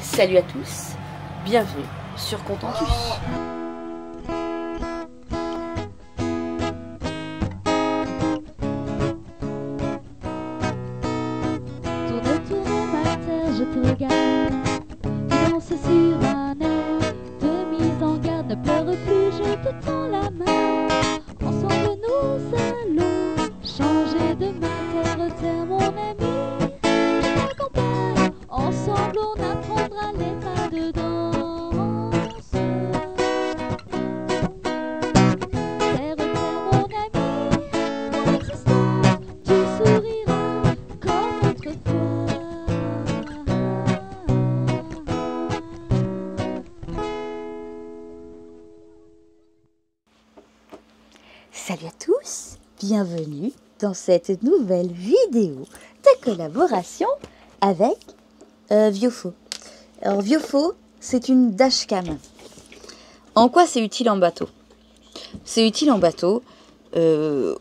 Salut à tous, bienvenue sur Contentus. Tourne, tourne ma terre, je te regarde. Tu danses sur un air de mise en garde. Ne pleure plus, je te tends la main. Ensemble nous allons changer de terre, terre mon ami. Je t'accompagne, ensemble on apprendra les pas de danse. Terre, terre mon ami, ton existence, tu souriras comme autrefois. Salut à tous, bienvenue dans cette nouvelle vidéo de collaboration avec Viofo. Alors Viofo, c'est une dashcam. En quoi c'est utile en bateau? C'est utile en bateau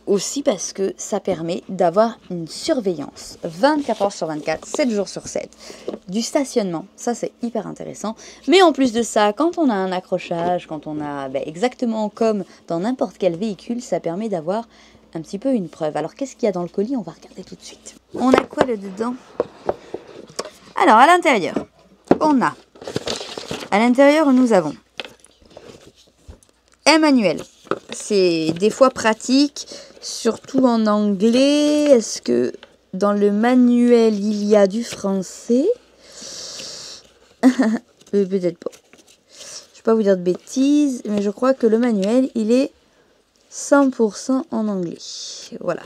aussi parce que ça permet d'avoir une surveillance 24 heures sur 24, 7 jours sur 7, du stationnement, ça c'est hyper intéressant. Mais en plus de ça, quand on a un accrochage, quand on a exactement comme dans n'importe quel véhicule, ça permet d'avoir un petit peu une preuve. Alors qu'est-ce qu'il y a dans le colis? On va regarder tout de suite. On a quoi là dedans? Alors à l'intérieur, nous avons un manuel. C'est des fois pratique, surtout en anglais. Est-ce que dans le manuel il y a du français? Peut-être pas. Je vais pas vous dire de bêtises, mais je crois que le manuel il est 100% en anglais. Voilà.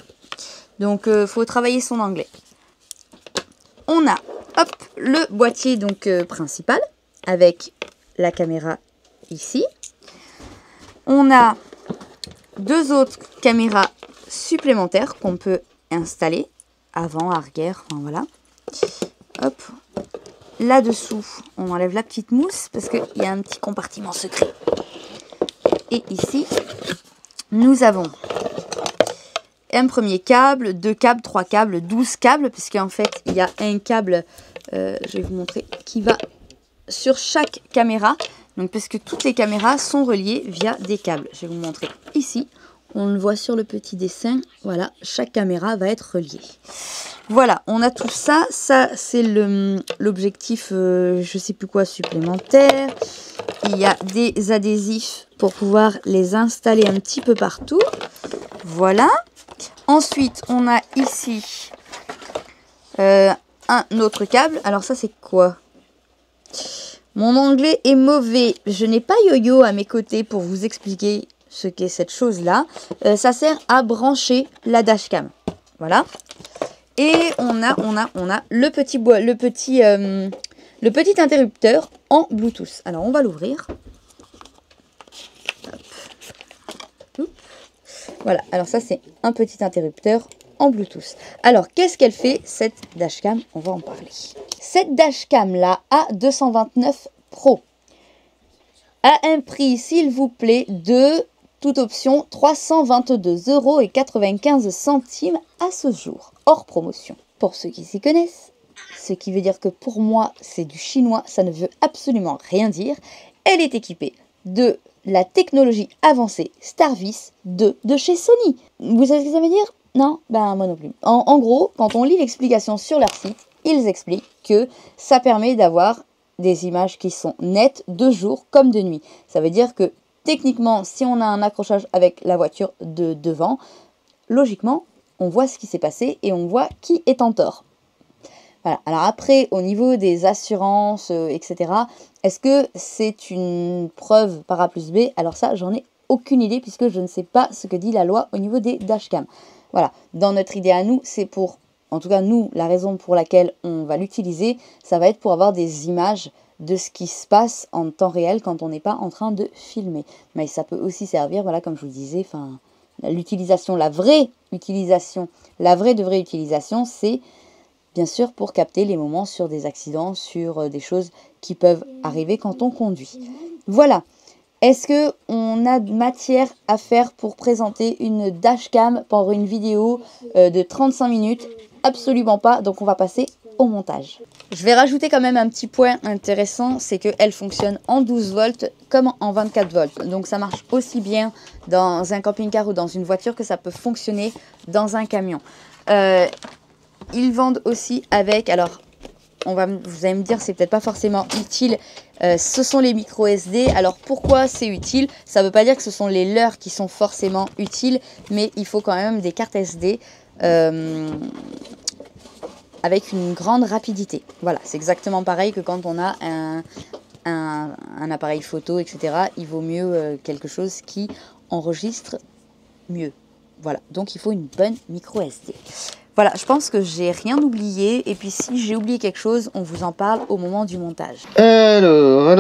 Donc faut travailler son anglais. On a le boîtier donc principal avec la caméra ici. On a deux autres caméras supplémentaires qu'on peut installer avant, arrière, enfin voilà. Hop. Là-dessous, on enlève la petite mousse parce qu'il y a un petit compartiment secret. Et ici, nous avons un premier câble, 2 câbles, 3 câbles, 12 câbles, puisqu'en fait, il y a un câble, je vais vous montrer, qui va sur chaque caméra. Donc, parce que toutes les caméras sont reliées via des câbles. Je vais vous montrer ici. On le voit sur le petit dessin. Voilà, chaque caméra va être reliée. Voilà, on a tout ça. Ça, c'est l'objectif, je sais plus quoi, supplémentaire. Il y a des adhésifs pour pouvoir les installer un petit peu partout. Voilà. Ensuite, on a ici un autre câble. Alors ça, c'est quoi ? Mon anglais est mauvais. Je n'ai pas Yo-Yo à mes côtés pour vous expliquer ce qu'est cette chose-là. Ça sert à brancher la dashcam. Voilà. Et on a le petit interrupteur en Bluetooth. Alors, on va l'ouvrir. Voilà. Alors, ça, c'est un petit interrupteur en Bluetooth. Alors, qu'est-ce qu'elle fait, cette dashcam? On va en parler. Cette dashcam, la A229 Pro, a un prix, s'il vous plaît, de toute option 322,95 € à ce jour, hors promotion. Pour ceux qui s'y connaissent, ce qui veut dire que pour moi, c'est du chinois, ça ne veut absolument rien dire. Elle est équipée de la technologie avancée Starvis 2 de chez Sony. Vous savez ce que ça veut dire? Non, ben moi non plus. En gros, quand on lit l'explication sur leur site, ils expliquent que ça permet d'avoir des images qui sont nettes de jour comme de nuit. Ça veut dire que techniquement, si on a un accrochage avec la voiture de devant, logiquement, on voit ce qui s'est passé et on voit qui est en tort. Voilà. Alors après, au niveau des assurances, etc., est-ce que c'est une preuve par A plus B? Alors ça, j'en ai aucune idée puisque je ne sais pas ce que dit la loi au niveau des dashcams. Voilà, dans notre idée à nous, c'est pour, en tout cas nous, la raison pour laquelle on va l'utiliser, ça va être pour avoir des images de ce qui se passe en temps réel quand on n'est pas en train de filmer. Mais ça peut aussi servir, voilà, comme je vous le disais, l'utilisation, la vraie de vraie utilisation, c'est bien sûr pour capter les moments sur des accidents, sur des choses qui peuvent arriver quand on conduit. Voilà. Est-ce qu'on a matière à faire pour présenter une dashcam pour une vidéo de 35 minutes? Absolument pas. Donc on va passer au montage. Je vais rajouter quand même un petit point intéressant, c'est qu'elle fonctionne en 12 volts comme en 24 volts. Donc ça marche aussi bien dans un camping-car ou dans une voiture que ça peut fonctionner dans un camion. Ils vendent aussi avec, alors vous allez me dire c'est peut-être pas forcément utile, ce sont les micro SD. Alors pourquoi c'est utile? Ça veut pas dire que ce sont les leurs qui sont forcément utiles, mais il faut quand même des cartes SD avec une grande rapidité. Voilà, c'est exactement pareil que quand on a un appareil photo, etc. Il vaut mieux quelque chose qui enregistre mieux. Voilà, donc il faut une bonne micro SD. Voilà, je pense que j'ai rien oublié. Et puis si j'ai oublié quelque chose, on vous en parle au moment du montage. Alors,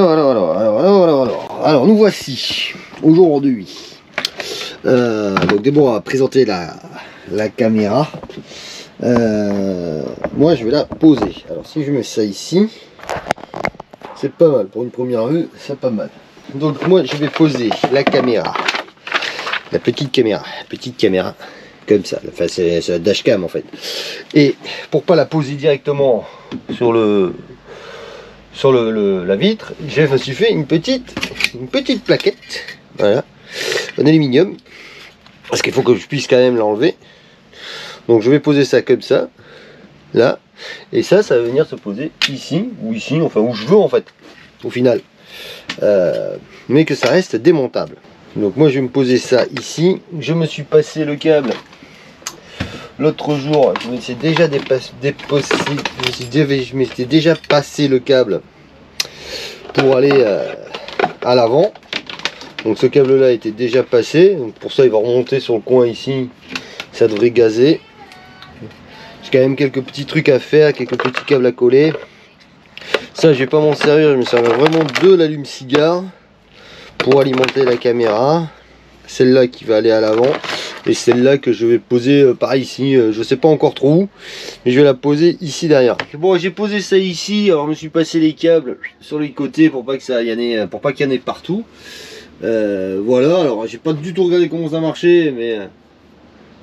nous voici aujourd'hui. Donc Déborah a présenté la caméra. Moi, je vais la poser. Alors, si je mets ça ici, c'est pas mal. Pour une première vue, c'est pas mal. Donc, moi, je vais poser la caméra. La petite caméra. Comme ça. Enfin, c'est la dashcam en fait. Et pour pas la poser directement sur la vitre, je me suis fait une petite plaquette. Voilà. En aluminium. Parce qu'il faut que je puisse quand même l'enlever. Donc je vais poser ça comme ça. Là. Et ça va venir se poser ici. Ou ici. Enfin où je veux en fait. Au final. Mais que ça reste démontable. Donc moi je vais me poser ça ici. Je me suis passé le câble. L'autre jour, je m'étais déjà passé le câble pour aller à l'avant. Donc ce câble là était déjà passé. Donc pour ça il va remonter sur le coin ici. Ça devrait gazer. J'ai quand même quelques petits trucs à faire, quelques petits câbles à coller. Ça je vais pas m'en servir, je me servir vraiment de l'allume-cigare pour alimenter la caméra. Celle-là qui va aller à l'avant. Et celle-là que je vais poser par ici, je sais pas encore trop où, mais je vais la poser ici derrière. Bon, j'ai posé ça ici, alors je me suis passé les câbles sur les côtés pour pas que ça y en ait, pour pas qu'il y en ait partout. Voilà, alors j'ai pas du tout regardé comment ça marchait, mais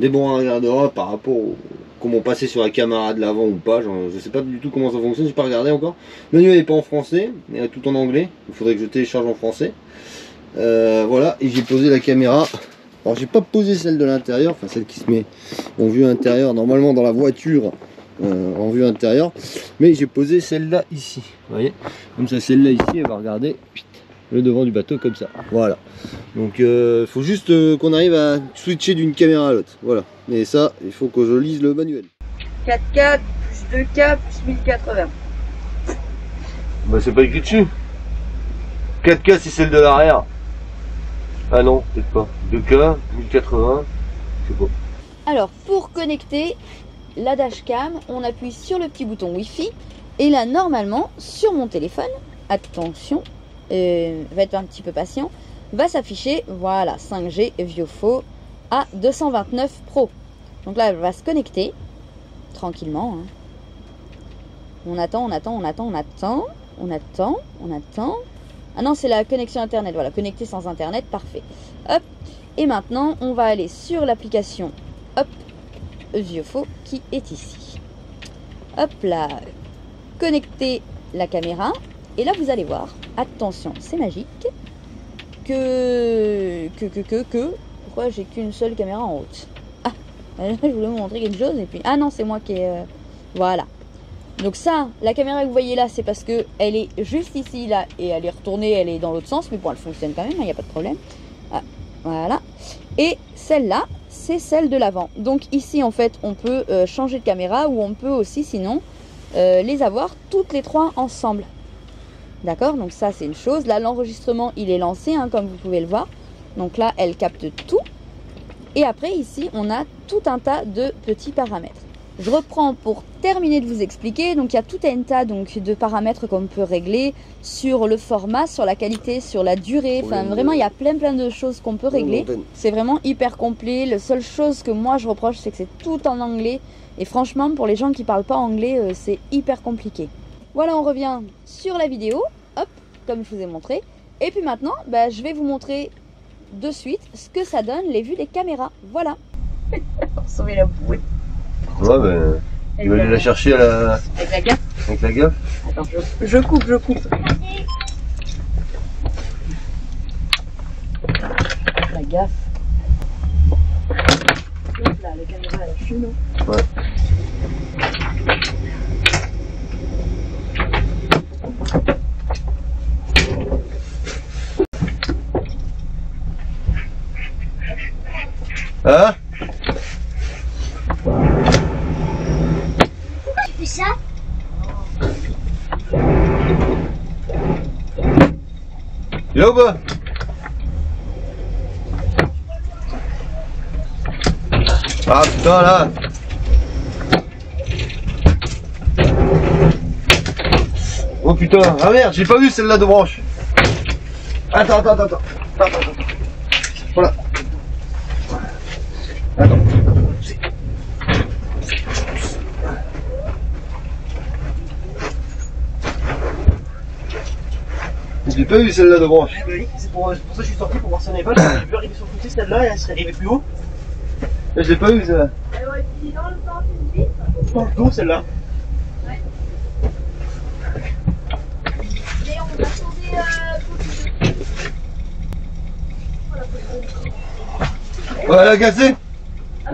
Déborah regardera par rapport au comment passer sur la caméra de l'avant ou pas. Je sais pas du tout comment ça fonctionne, j'ai pas regardé encore. Le manuel n'est pas en français, il est tout en anglais, il faudrait que je télécharge en français. Voilà, et j'ai posé la caméra. Alors j'ai pas posé celle de l'intérieur, enfin celle qui se met en vue intérieure, normalement dans la voiture en vue intérieure, mais j'ai posé celle-là ici, vous voyez, comme ça celle-là ici, elle va regarder le devant du bateau comme ça, voilà. Donc faut juste qu'on arrive à switcher d'une caméra à l'autre, voilà, et ça, il faut que je lise le manuel. 4K plus 2K plus 1080. Bah c'est pas écrit dessus. 4K c'est celle de l'arrière. Ah non, peut-être pas. 2K, 1080, je sais pas. Alors, pour connecter la dashcam, on appuie sur le petit bouton Wi-Fi. Et là, normalement, sur mon téléphone, attention, va être un petit peu patient, va s'afficher, voilà, 5G Viofo A229 Pro. Donc là, elle va se connecter, tranquillement. Hein. On attend. Ah non, c'est la connexion internet, voilà, connecté sans internet, parfait. Hop, et maintenant, on va aller sur l'application, hop, Viofo, qui est ici. Hop là, connecter la caméra, et là, vous allez voir, attention, c'est magique, pourquoi j'ai qu'une seule caméra en haute? Ah, je voulais vous montrer quelque chose, et puis, ah non, c'est moi qui ai, voilà. Donc ça, la caméra que vous voyez là, c'est parce que elle est juste ici, là, et elle est retournée, elle est dans l'autre sens, mais bon, elle fonctionne quand même, il n'y a pas de problème. Ah, voilà. Et celle-là, c'est celle de l'avant. Donc ici, en fait, on peut changer de caméra, ou on peut aussi, sinon, les avoir toutes les trois ensemble. D'accord? Donc ça, c'est une chose. Là, l'enregistrement, il est lancé, hein, comme vous pouvez le voir. Donc là, elle capte tout. Et après, ici, on a tout un tas de petits paramètres. Je reprends pour terminer de vous expliquer. Donc il y a tout un tas de paramètres qu'on peut régler sur le format, sur la qualité, sur la durée. Enfin vraiment il y a plein de choses qu'on peut régler. C'est vraiment hyper complet. La seule chose que moi je reproche, c'est que c'est tout en anglais. Et franchement pour les gens qui parlent pas anglais, c'est hyper compliqué. Voilà, on revient sur la vidéo. Hop, comme je vous ai montré. Et puis maintenant, je vais vous montrer de suite ce que ça donne les vues des caméras. Voilà. Pour sauver la bouée. Ouais, Tu vas aller la chercher à la... Avec la gaffe. avec la gaffe. Attends, je coupe. La gaffe. Hop là, la caméra elle fume. Ouais. Hein? Tu fais ça? Il est où bas? Ah putain là! Oh putain! Ah merde, j'ai pas vu celle-là de branche! Attends. Voilà. Attends. J'ai pas vu celle-là de branche. C'est pour ça que je suis sorti pour voir si on avait pas. J'ai vu arriver sur le côté celle-là et elle serait arrivée plus haut. Je l'ai pas vu celle-là. Dans le dos celle-là. Et on va tourner Ouais, elle a cassé? Il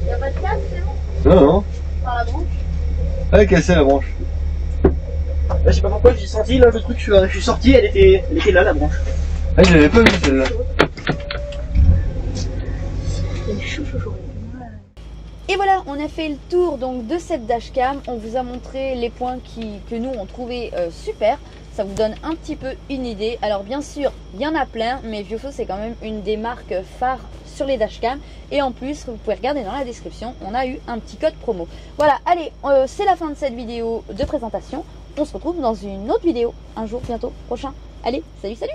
n'y a pas de casse, c'est bon? Non. Par la branche. Elle a cassé la branche. Là, je sais pas pourquoi j'ai senti là le truc, je suis sorti, elle était là la branche. Ah, je l'avais pas vu celle-là. Et voilà, on a fait le tour donc de cette dashcam. On vous a montré les points que nous on trouvait super. Ça vous donne un petit peu une idée. Alors bien sûr, il y en a plein, mais Viofo c'est quand même une des marques phares sur les dashcams. Et en plus, vous pouvez regarder dans la description, on a eu un petit code promo. Voilà, allez, c'est la fin de cette vidéo de présentation. On se retrouve dans une autre vidéo, un jour bientôt prochain. Allez, salut!